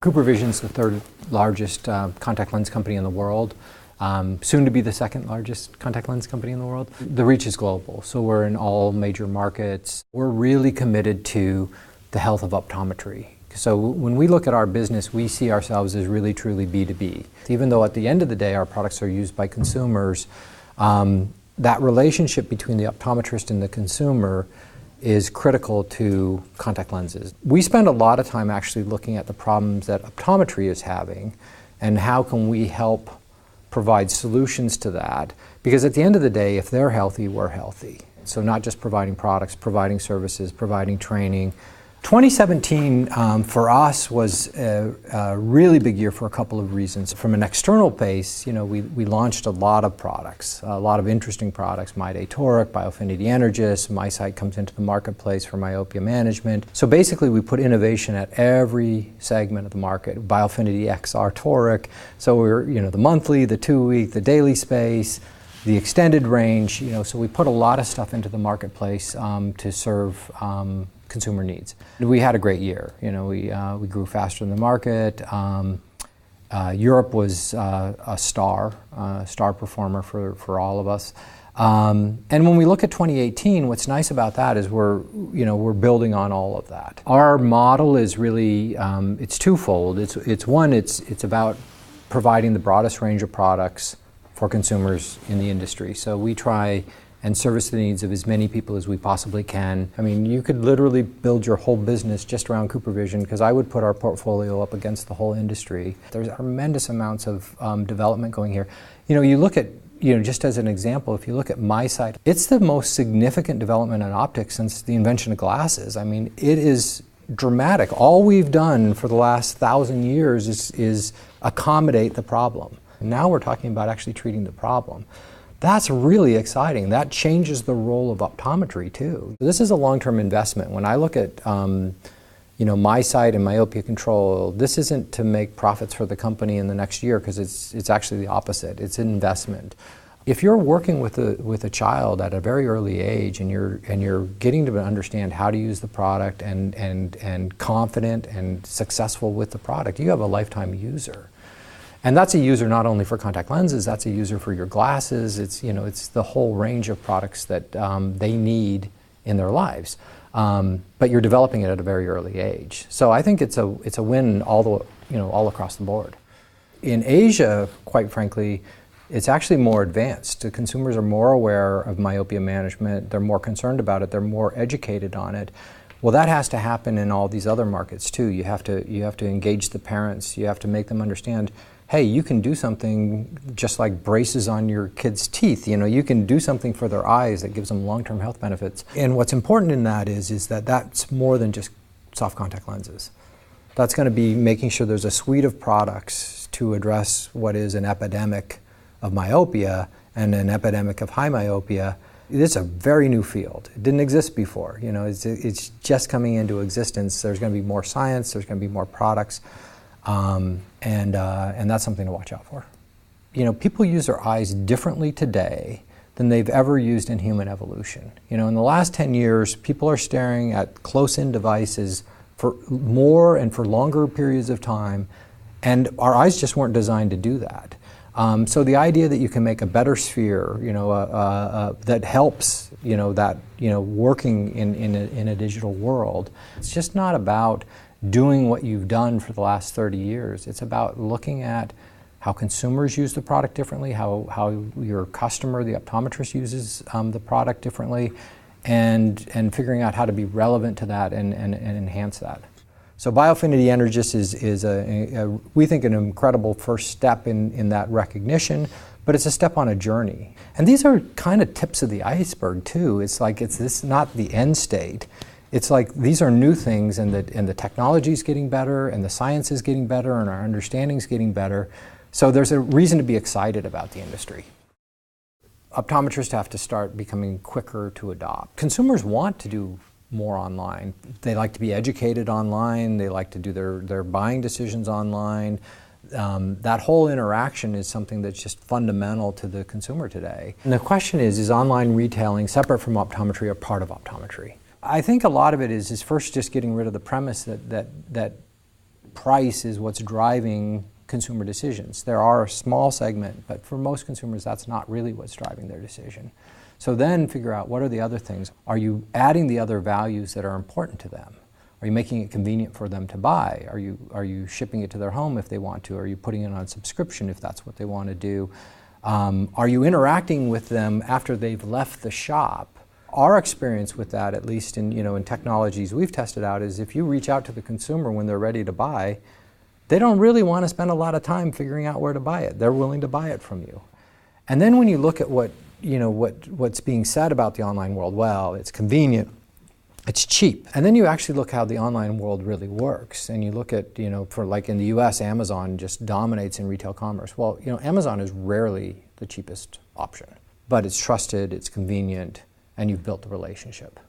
CooperVision is the third largest contact lens company in the world, soon to be the second largest contact lens company in the world. The reach is global, so we're in all major markets. We're really committed to the health of optometry. So when we look at our business, we see ourselves as really truly B2B. Even though at the end of the day our products are used by consumers, that relationship between the optometrist and the consumer is critical to contact lenses. We spend a lot of time actually looking at the problems that optometry is having and how can we help provide solutions to that, because at the end of the day, if they're healthy, we're healthy. So not just providing products, providing services, providing training. 2017 for us was a really big year for a couple of reasons. From an external base, we launched a lot of products, a lot of interesting products. MyDay Toric, Biofinity Energys, MySight comes into the marketplace for myopia management. So basically we put innovation at every segment of the market. Biofinity XR Toric, so we're, the monthly, the 2-week, the daily space, the extended range, so we put a lot of stuff into the marketplace to serve consumer needs. We had a great year. We grew faster than the market. Europe was a star performer for all of us. And when we look at 2018, what's nice about that is we're building on all of that. Our model is really it's twofold. It's about providing the broadest range of products for consumers in the industry. So we try and service the needs of as many people as we possibly can. I mean, you could literally build your whole business just around CooperVision, because I would put our portfolio up against the whole industry. There's tremendous amounts of development going here. You look at, just as an example, if you look at MySight, it's the most significant development in optics since the invention of glasses. I mean, it is dramatic. All we've done for the last 1,000 years is accommodate the problem. Now we're talking about actually treating the problem. That's really exciting. That changes the role of optometry too. This is a long-term investment. When I look at MySight and myopia control, this isn't to make profits for the company in the next year, because it's actually the opposite. It's an investment. If you're working with a child at a very early age and you're getting to understand how to use the product and confident and successful with the product, you have a lifetime user. And that's a user not only for contact lenses, that's a user for your glasses. It's the whole range of products that they need in their lives. But you're developing it at a very early age. So I think it's a win all across the board. In Asia, quite frankly, it's actually more advanced. The consumers are more aware of myopia management. They're more concerned about it. They're more educated on it. Well, that has to happen in all these other markets too. You have to engage the parents. You have to make them understand, hey, you can do something just like braces on your kids' teeth. You can do something for their eyes that gives them long-term health benefits. And what's important in that is that that's more than just soft contact lenses. That's going to be making sure there's a suite of products to address what is an epidemic of myopia and an epidemic of high myopia. It's a very new field. It didn't exist before. It's just coming into existence. There's going to be more science. There's going to be more products. And that's something to watch out for. People use their eyes differently today than they've ever used in human evolution. In the last 10 years, people are staring at close-in devices for more and for longer periods of time, and our eyes just weren't designed to do that. So the idea that you can make a better sphere, that helps, working in a digital world, it's just not about doing what you've done for the last 30 years. It's about looking at how consumers use the product differently, how your customer, the optometrist, uses the product differently, and figuring out how to be relevant to that and enhance that. So Biofinity Energys is we think, an incredible first step in that recognition, but it's a step on a journey. And these are kind of tips of the iceberg too. It's like it's not the end state. It's like these are new things, and the technology is getting better, and the science is getting better, and our understanding is getting better. So there's a reason to be excited about the industry. Optometrists have to start becoming quicker to adopt. Consumers want to do more online. They like to be educated online. They like to do their buying decisions online. That whole interaction is something that's just fundamental to the consumer today. And the question is online retailing separate from optometry or part of optometry? I think a lot of it is first just getting rid of the premise that price is what's driving consumer decisions. There are a small segment, but for most consumers, that's not really what's driving their decision. So then figure out what are the other things. Are you adding the other values that are important to them? Are you making it convenient for them to buy? Are you shipping it to their home if they want to? Are you putting it on subscription if that's what they want to do? Are you interacting with them after they've left the shop? Our experience with that, at least in technologies we've tested out, is if you reach out to the consumer when they're ready to buy, they don't really want to spend a lot of time figuring out where to buy it. They're willing to buy it from you. And then when you look at what's being said about the online world, well, it's convenient, it's cheap. And then you actually look how the online world really works. And you look at, for like in the US, Amazon just dominates in retail commerce. Well, Amazon is rarely the cheapest option, but it's trusted, it's convenient, and you've built the relationship.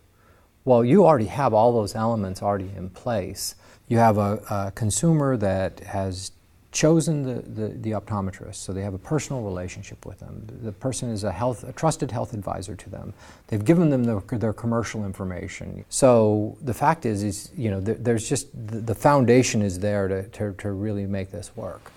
Well, you already have all those elements already in place. You have a consumer that has chosen the optometrist, so they have a personal relationship with them. The person is a trusted health advisor to them. They've given them their commercial information. So the fact is there's just the foundation is there to really make this work.